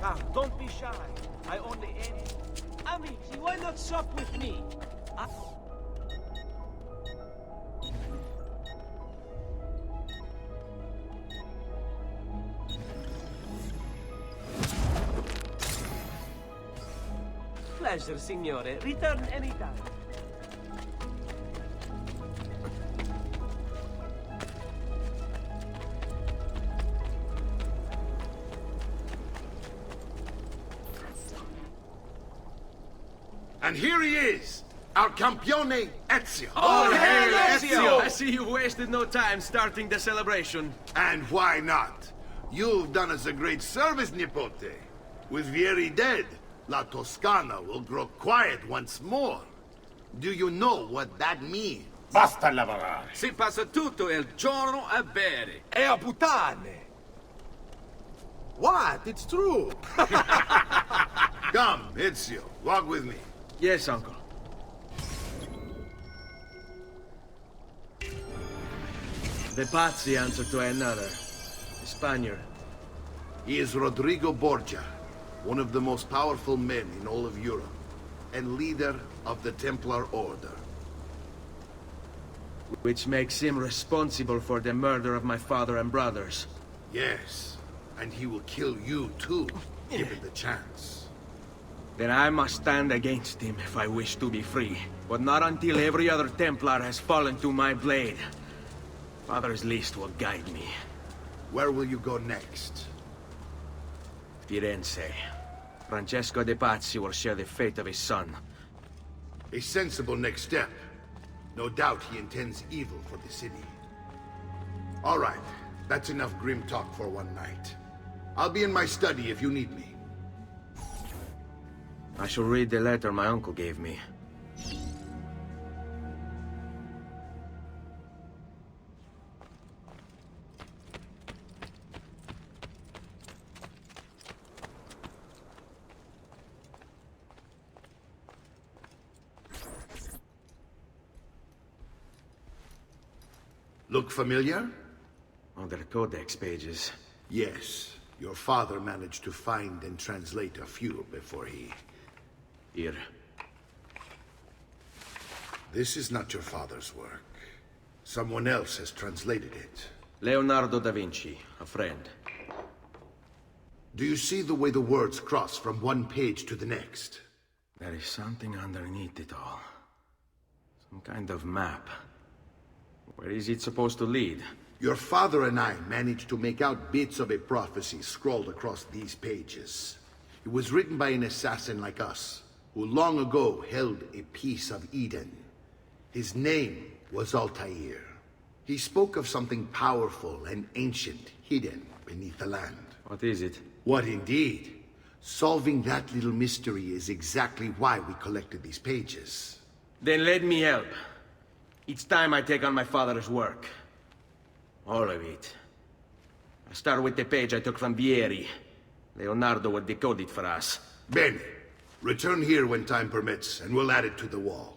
Come, don't be shy. I only aim. Amici, why not shop with me? Pleasure, signore. Return anytime. And here he is, our campione Ezio. All hail Ezio! I see you wasted no time starting the celebration. And why not? You've done us a great service, Nipote. With Vieri dead, La Toscana will grow quiet once more. Do you know what that means? Basta lavorare. Si passa tutto il giorno a bere. E a puttane! What? It's true! Come, Ezio, walk with me. Yes, uncle. The Pazzi answer to another. A Spaniard. He is Rodrigo Borgia, one of the most powerful men in all of Europe, and leader of the Templar Order. Which makes him responsible for the murder of my father and brothers. Yes, and he will kill you too, given the chance. Then I must stand against him if I wish to be free. But not until every other Templar has fallen to my blade. Father's list will guide me. Where will you go next? Firenze. Francesco de Pazzi will share the fate of his son. A sensible next step. No doubt he intends evil for the city. All right, that's enough grim talk for one night. I'll be in my study if you need me. I shall read the letter my uncle gave me. Look familiar? Other codex pages. Yes. Your father managed to find and translate a few before he... Here. This is not your father's work. Someone else has translated it. Leonardo da Vinci, a friend. Do you see the way the words cross from one page to the next? There is something underneath it all. Some kind of map. Where is it supposed to lead? Your father and I managed to make out bits of a prophecy scrawled across these pages. It was written by an assassin like us, who long ago held a piece of Eden. His name was Altair. He spoke of something powerful and ancient hidden beneath the land. What is it? What indeed? Solving that little mystery is exactly why we collected these pages. Then let me help. It's time I take on my father's work. All of it. I start with the page I took from Vieri. Leonardo will decode it for us. Bene. Return here when time permits, and we'll add it to the wall.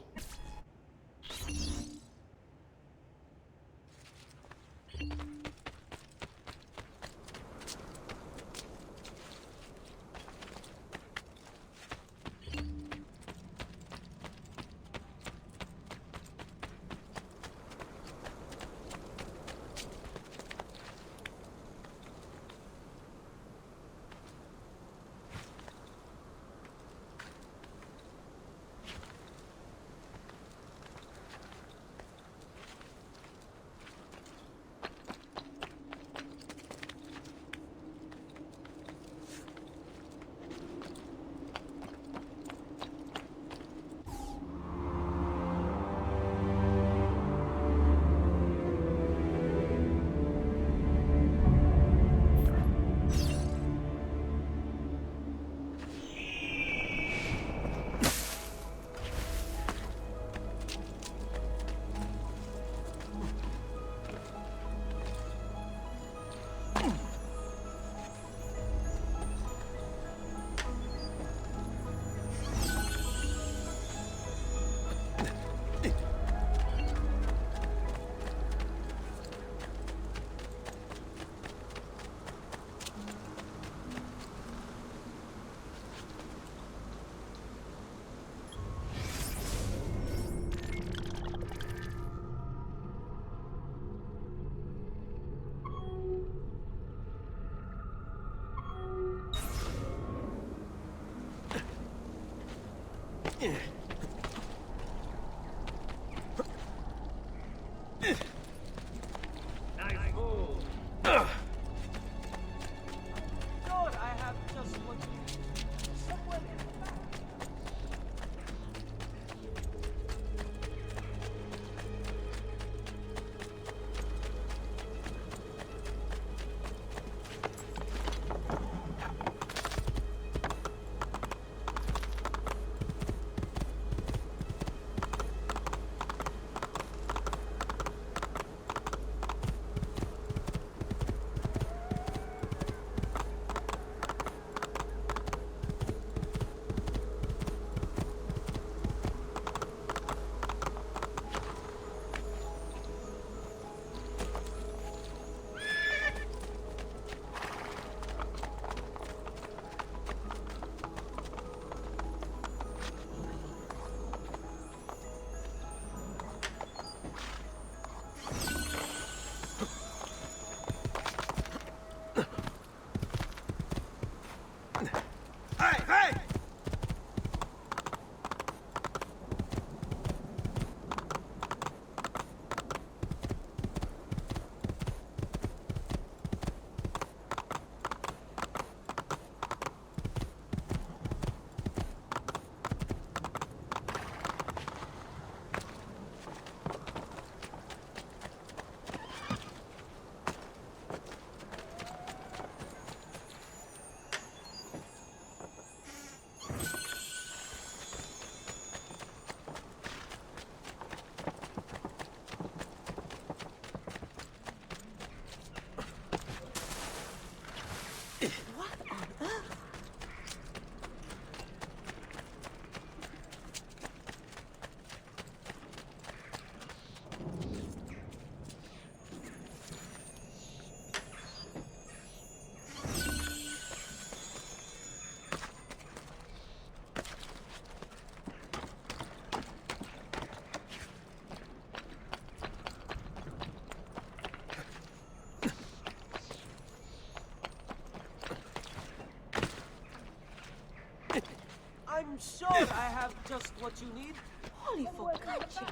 sure I have just what you need. Holy focaccia.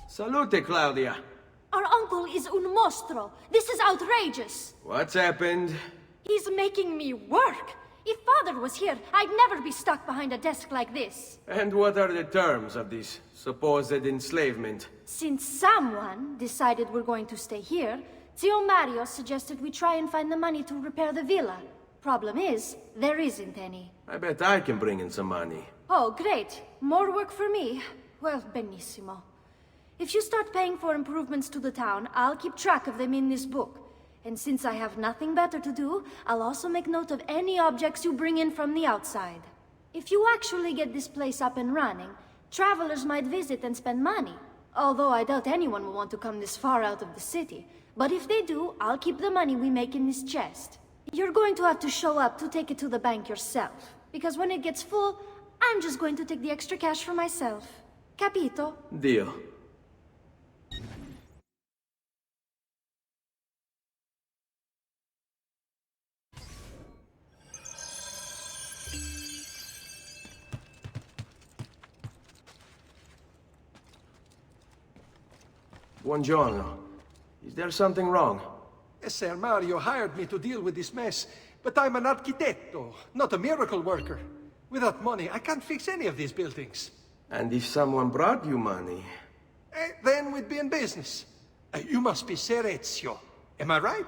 Salute, Claudia. Our uncle is un mostro. This is outrageous. What's happened? He's making me work. If father was here, I'd never be stuck behind a desk like this. And what are the terms of this supposed enslavement? Since someone decided we're going to stay here, Zio Mario suggested we try and find the money to repair the villa. Problem is, there isn't any. I bet I can bring in some money. Oh, great. More work for me. Well, benissimo. If you start paying for improvements to the town, I'll keep track of them in this book. And since I have nothing better to do, I'll also make note of any objects you bring in from the outside. If you actually get this place up and running, travelers might visit and spend money. Although I doubt anyone will want to come this far out of the city. But if they do, I'll keep the money we make in this chest. You're going to have to show up to take it to the bank yourself. Because when it gets full, I'm just going to take the extra cash for myself. Capito? Deal. Buongiorno. Is there something wrong? Ser Mario hired me to deal with this mess, but I'm an architetto, not a miracle worker. Without money, I can't fix any of these buildings. And if someone brought you money? Then we'd be in business. You must be Ser Ezio. Am I right?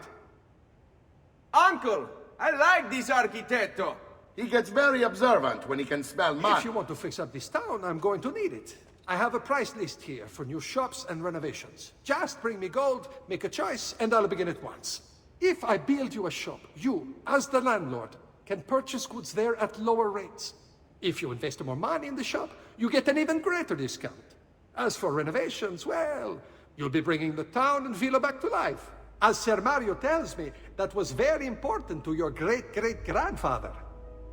Uncle! I like this architetto! He gets very observant when he can smell mud. If you want to fix up this town, I'm going to need it. I have a price list here for new shops and renovations. Just bring me gold, make a choice, and I'll begin at once. If I build you a shop, you, as the landlord, can purchase goods there at lower rates. If you invest more money in the shop, you get an even greater discount. As for renovations, well, you'll be bringing the town and villa back to life. As Ser Mario tells me, that was very important to your great-great-grandfather.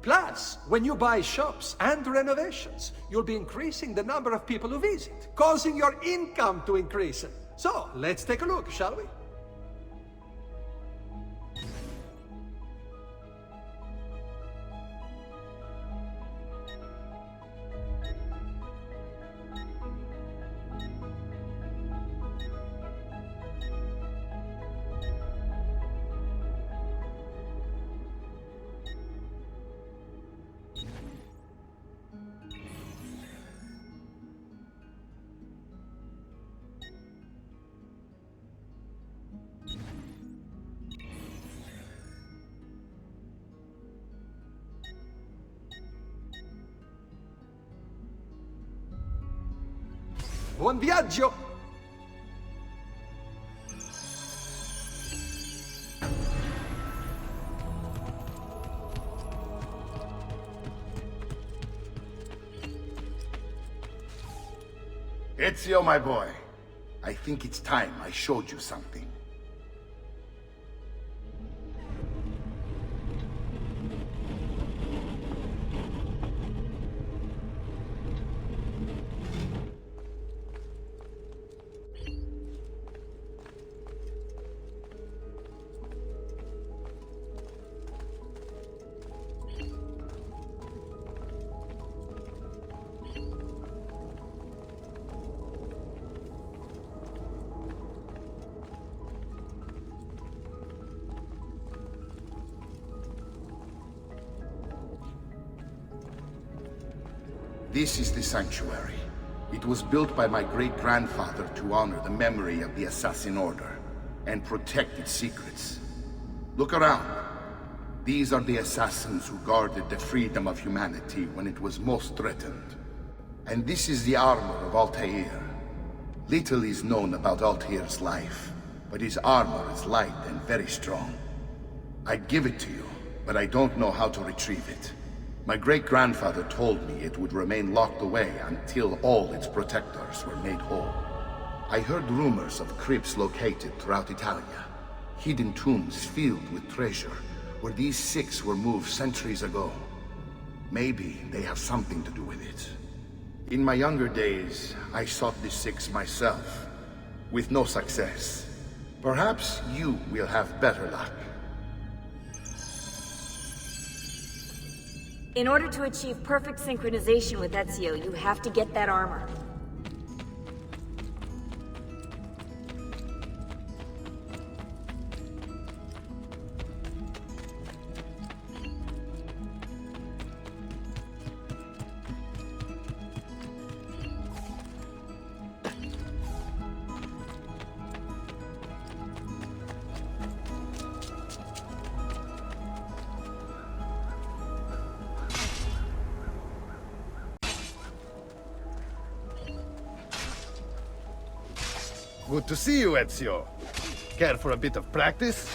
Plus, when you buy shops and renovations, you'll be increasing the number of people who visit, causing your income to increase. So, let's take a look, shall we? Buon viaggio! Ezio, my boy. I think it's time I showed you something. This is the sanctuary. It was built by my great-grandfather to honor the memory of the Assassin Order and protect its secrets. Look around. These are the assassins who guarded the freedom of humanity when it was most threatened. And this is the armor of Altair. Little is known about Altair's life, but his armor is light and very strong. I'd give it to you, but I don't know how to retrieve it. My great-grandfather told me it would remain locked away until all its protectors were made whole. I heard rumors of crypts located throughout Italia, hidden tombs filled with treasure, where these six were moved centuries ago. Maybe they have something to do with it. In my younger days, I sought the six myself, with no success. Perhaps you will have better luck. In order to achieve perfect synchronization with Ezio, you have to get that armor. Good to see you, Ezio. Care for a bit of practice?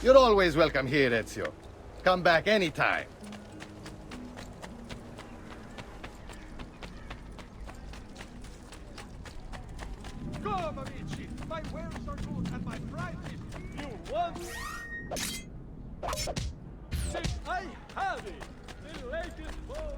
You're always welcome here, Ezio. Come back anytime. Come, amici! My wares are good and my price is... You want? Since I have it, the latest phone.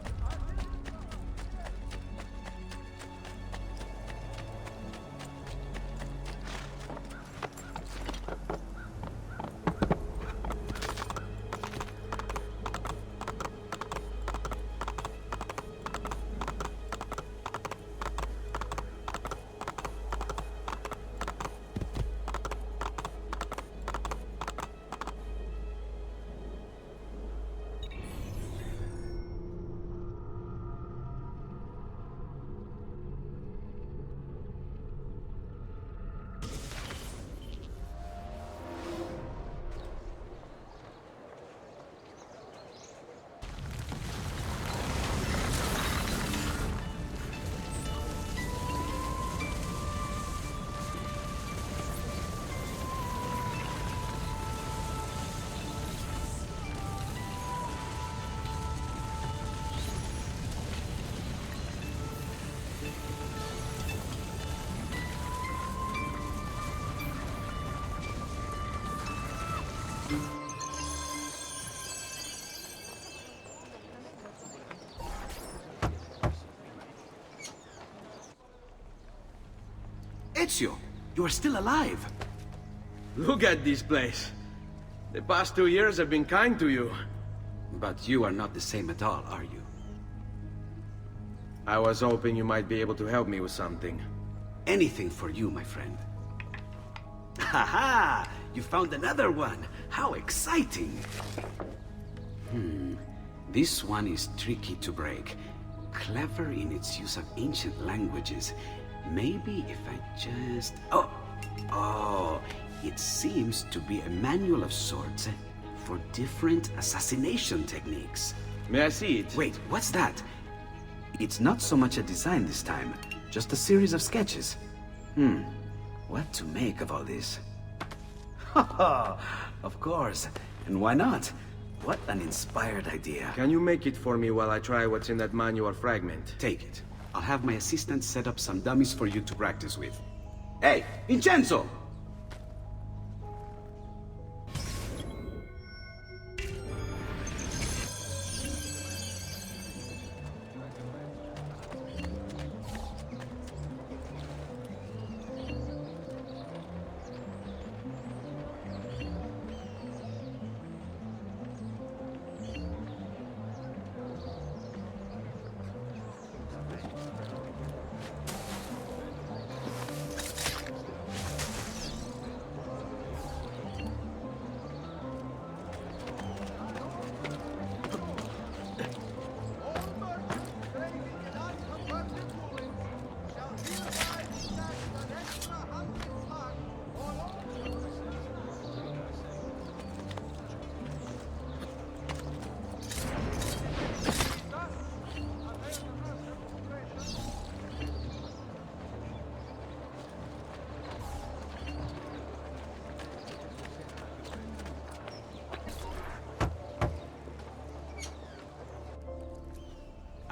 Ezio, you are still alive. Look at this place. The past 2 years have been kind to you. But you are not the same at all, are you? I was hoping you might be able to help me with something. Anything for you, my friend. Ha! You found another one! How exciting! This one is tricky to break. Clever in its use of ancient languages. Maybe if I just... Oh! It seems to be a manual of sorts for different assassination techniques. May I see it? Wait, what's that? It's not so much a design this time, just a series of sketches. What to make of all this? Of course. And why not? What an inspired idea. Can you make it for me while I try what's in that manual fragment? Take it. I'll have my assistant set up some dummies for you to practice with. Hey, Vincenzo!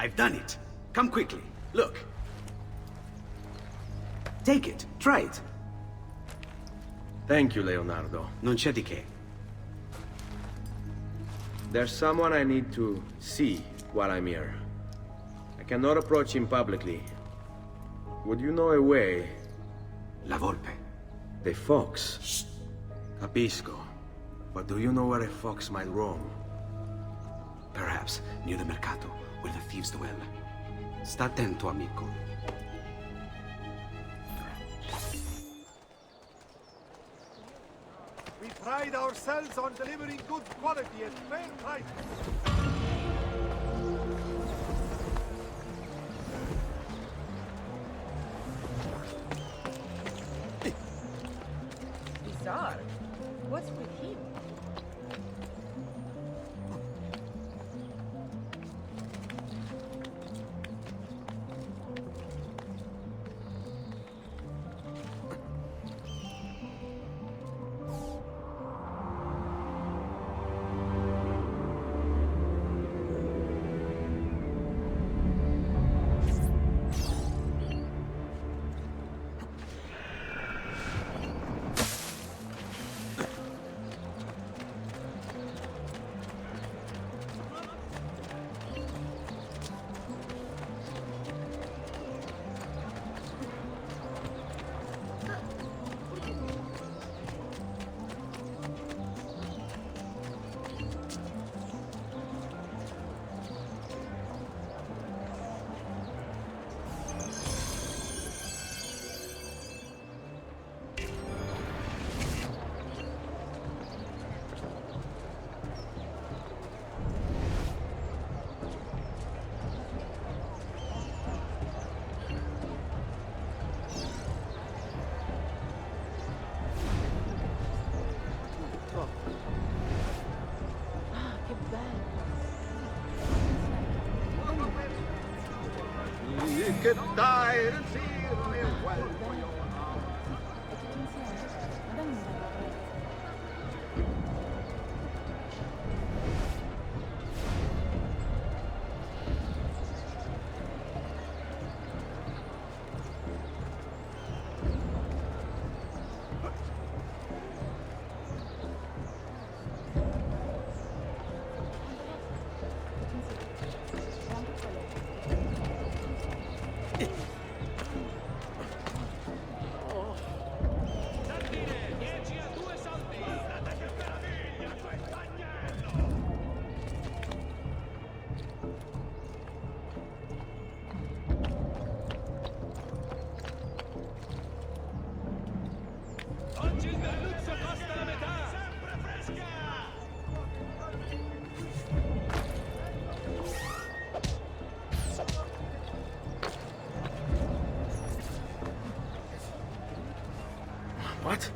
I've done it. Come quickly. Look. Take it. Try it. Thank you, Leonardo. Non c'è di che. There's someone I need to see while I'm here. I cannot approach him publicly. Would you know a way? La Volpe. The fox. Shh. Capisco. But do you know where a fox might roam? Perhaps near the mercato, where the thieves dwell. Sta attento, amico. We pride ourselves on delivering good quality at fair prices. Bizarre. What's with him? What?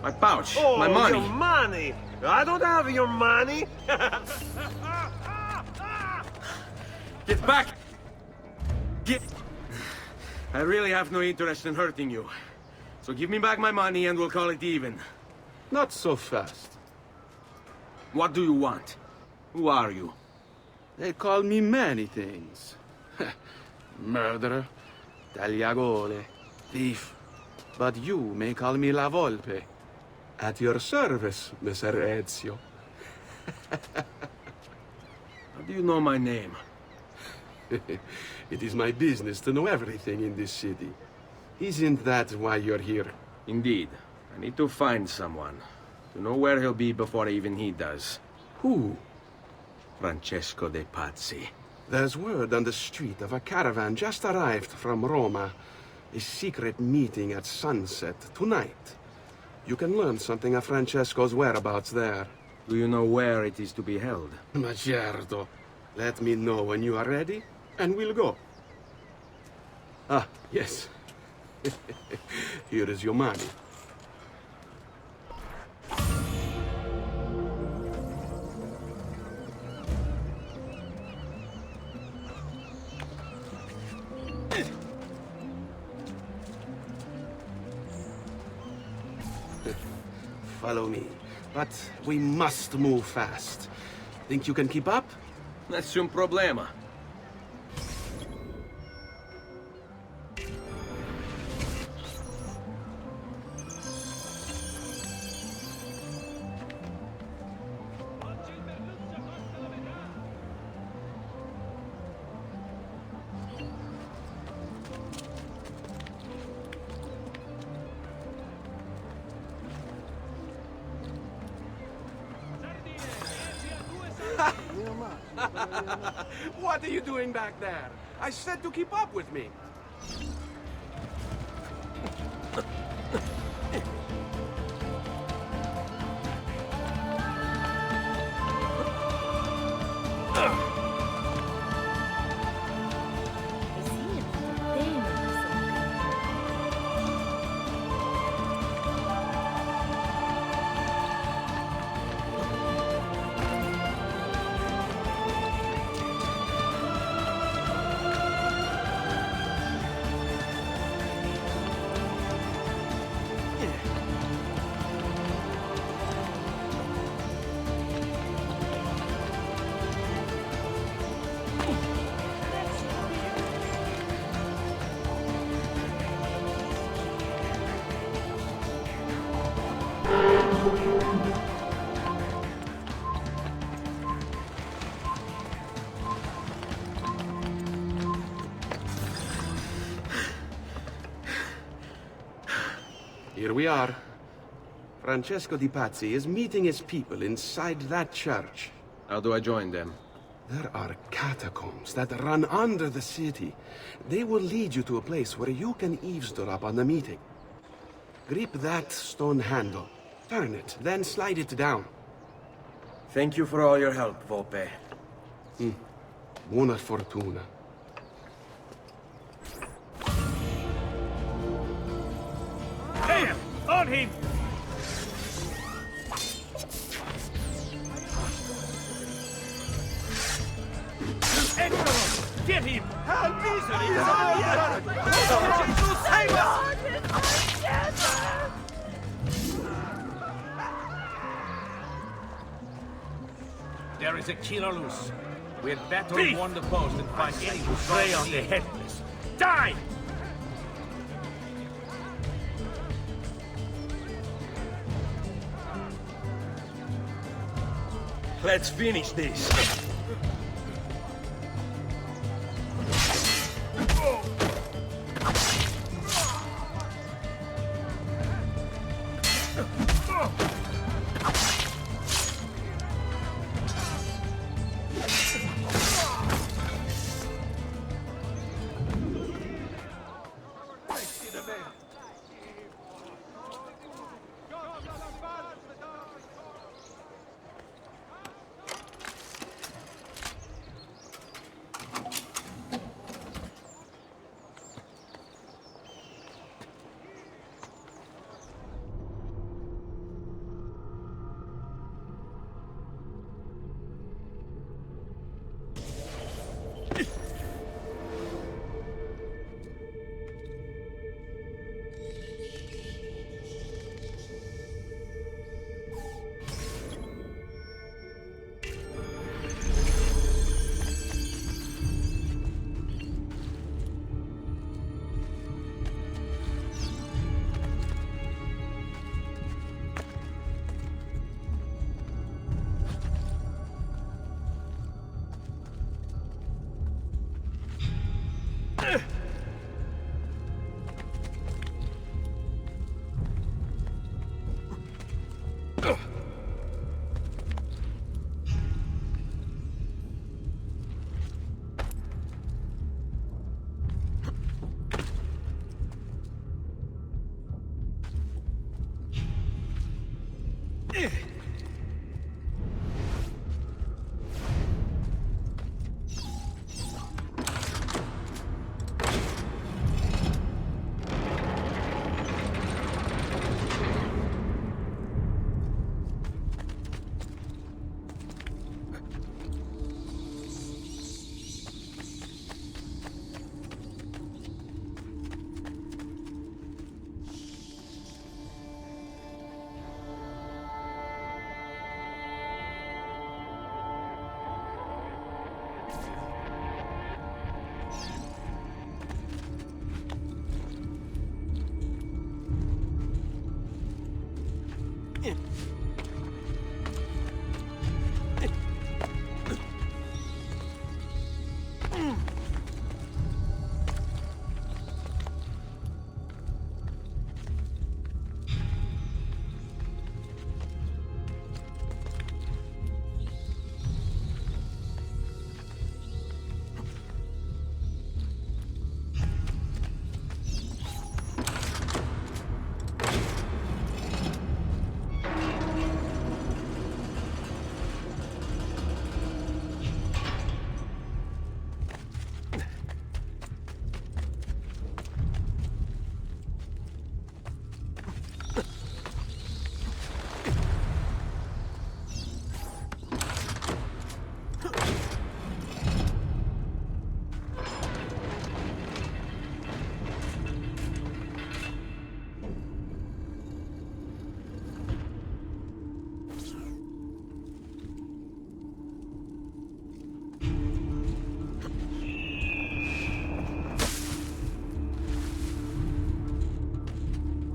My pouch. Oh, my money. Your money! I don't have your money! Get back! Get... I really have no interest in hurting you. So give me back my money and we'll call it even. Not so fast. What do you want? Who are you? They call me many things. Murderer, tagliagole, thief. But you may call me La Volpe. At your service, Messer Ezio. How do you know my name? It is my business to know everything in this city. Isn't that why you're here? Indeed. I need to find someone. To know where he'll be before even he does. Who? Francesco de Pazzi. There's word on the street of a caravan just arrived from Roma. A secret meeting at sunset tonight. You can learn something of Francesco's whereabouts there. Do you know where it is to be held? Ma certo. Let me know when you are ready, and we'll go. Ah, yes. Here is your money. Follow me. But we must move fast. Think you can keep up? Nessun problema. What are you doing back there? I said to keep up with me. Here we are. Francesco Di Pazzi is meeting his people inside that church. How do I join them? There are catacombs that run under the city. They will lead you to a place where you can eavesdrop on the meeting. Grip that stone handle. Turn it, then slide it down. Thank you for all your help, Volpe. Buona fortuna. There! On him! Excellent! Get him! Help me! Jesus, save us! There is a killer loose. We had better warn the post and find any who prey on the headless. Die! Let's finish this.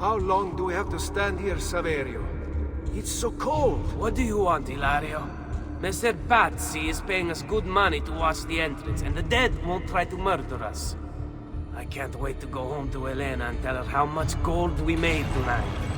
How long do we have to stand here, Saverio? It's so cold. What do you want, Hilario? Messer Pazzi is paying us good money to watch the entrance, and the dead won't try to murder us. I can't wait to go home to Elena and tell her how much gold we made tonight.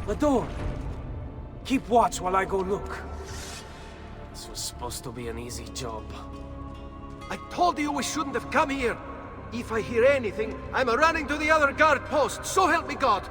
The door! Keep watch while I go look. This was supposed to be an easy job. I told you we shouldn't have come here. If I hear anything, I'm running to the other guard post, so help me God!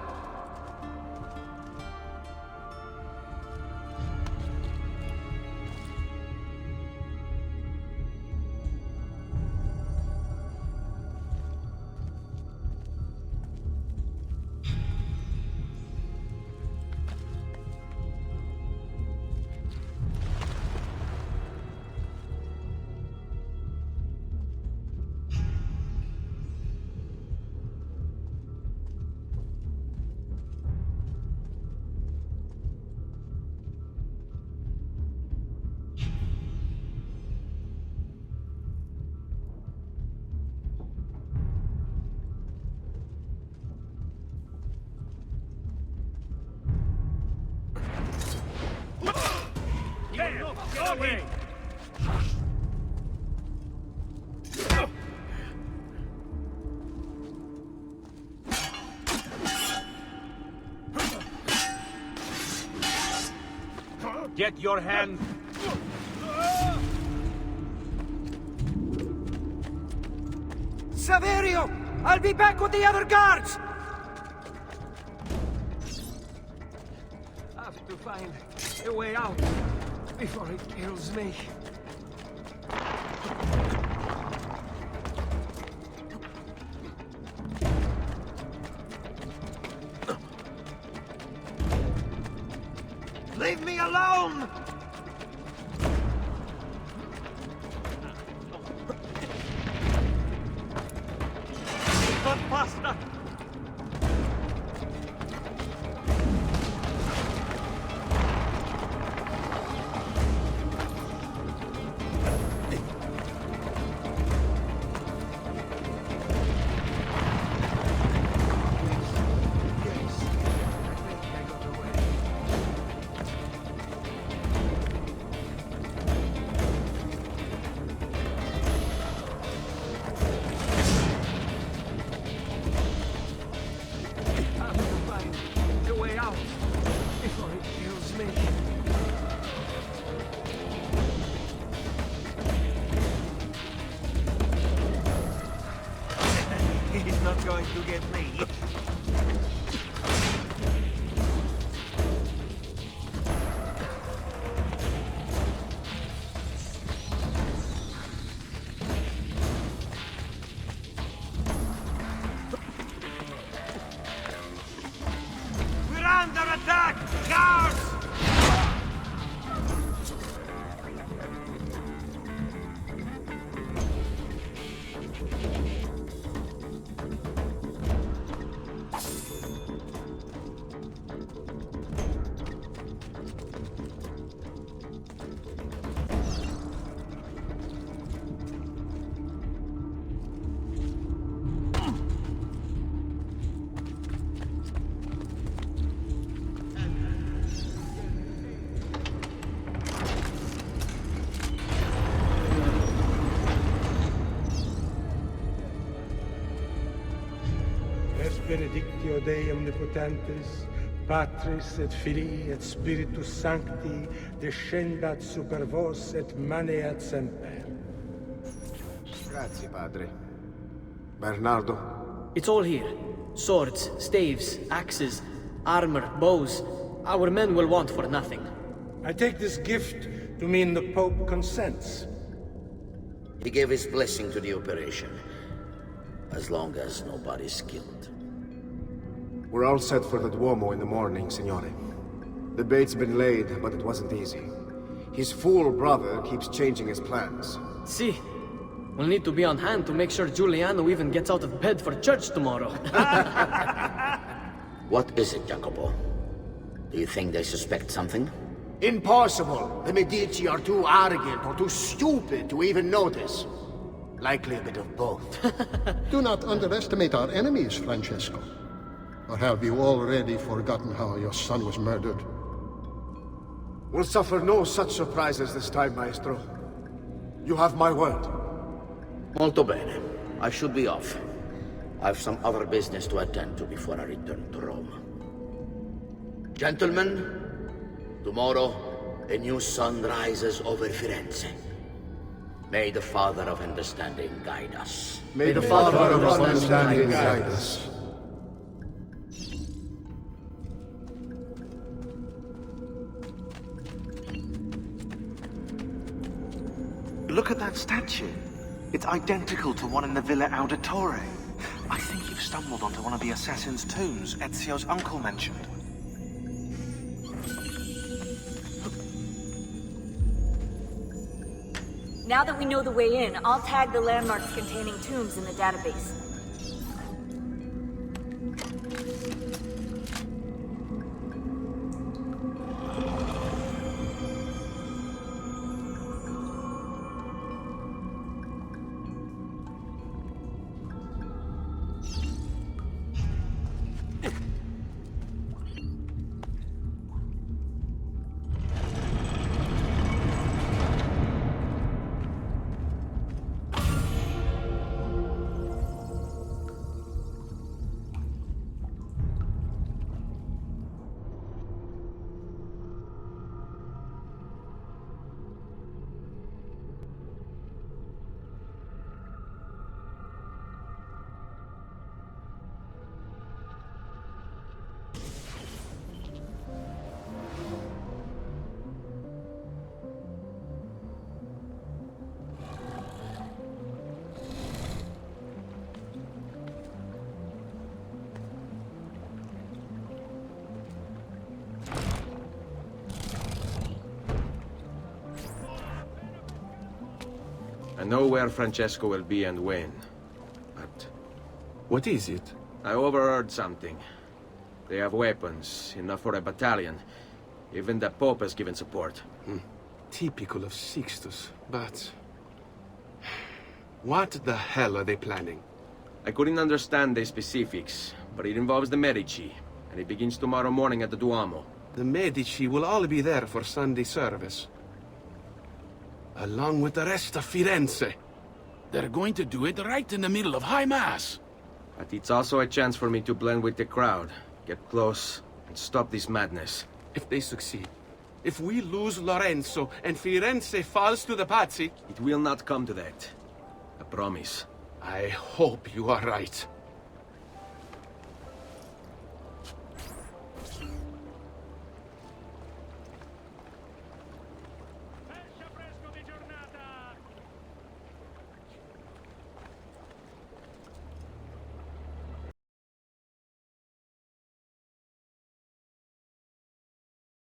Get your hand. Saverio! I'll be back with the other guards! I have to find a way out before it kills me. Leave me alone! Faster! He's not going to get me. We're under attack! Guards! Benedictio Dei omnipotentes, Patris et Filii et Spiritus Sancti, descendat super vos et maneat semper. Grazie, Padre. Bernardo? It's all here. Swords, staves, axes, armor, bows. Our men will want for nothing. I take this gift to mean the Pope consents. He gave his blessing to the operation, as long as nobody's killed. We're all set for the Duomo in the morning, Signore. The bait's been laid, but it wasn't easy. His fool brother keeps changing his plans. See, we'll need to be on hand to make sure Giuliano even gets out of bed for church tomorrow. What is it, Jacopo? Do you think they suspect something? Impossible! The Medici are too arrogant or too stupid to even notice. Likely a bit of both. Do not underestimate our enemies, Francesco. Or have you already forgotten how your son was murdered? We'll suffer no such surprises this time, Maestro. You have my word. Molto bene. I should be off. I've some other business to attend to before I return to Rome. Gentlemen, tomorrow a new sun rises over Firenze. May the Father of Understanding guide us. May the Father of Understanding guide us. Look at that statue. It's identical to one in the Villa Auditore. I think you've stumbled onto one of the assassin's tombs Ezio's uncle mentioned. Now that we know the way in, I'll tag the landmarks containing tombs in the database. I know where Francesco will be and when. But... What is it? I overheard something. They have weapons, enough for a battalion. Even the Pope has given support. Typical of Sixtus, but... What the hell are they planning? I couldn't understand the specifics, but it involves the Medici, and it begins tomorrow morning at the Duomo. The Medici will all be there for Sunday service. Along with the rest of Firenze. They're going to do it right in the middle of High Mass. But it's also a chance for me to blend with the crowd, get close, and stop this madness. If they succeed, if we lose Lorenzo and Firenze falls to the Pazzi... It will not come to that. I promise. I hope you are right.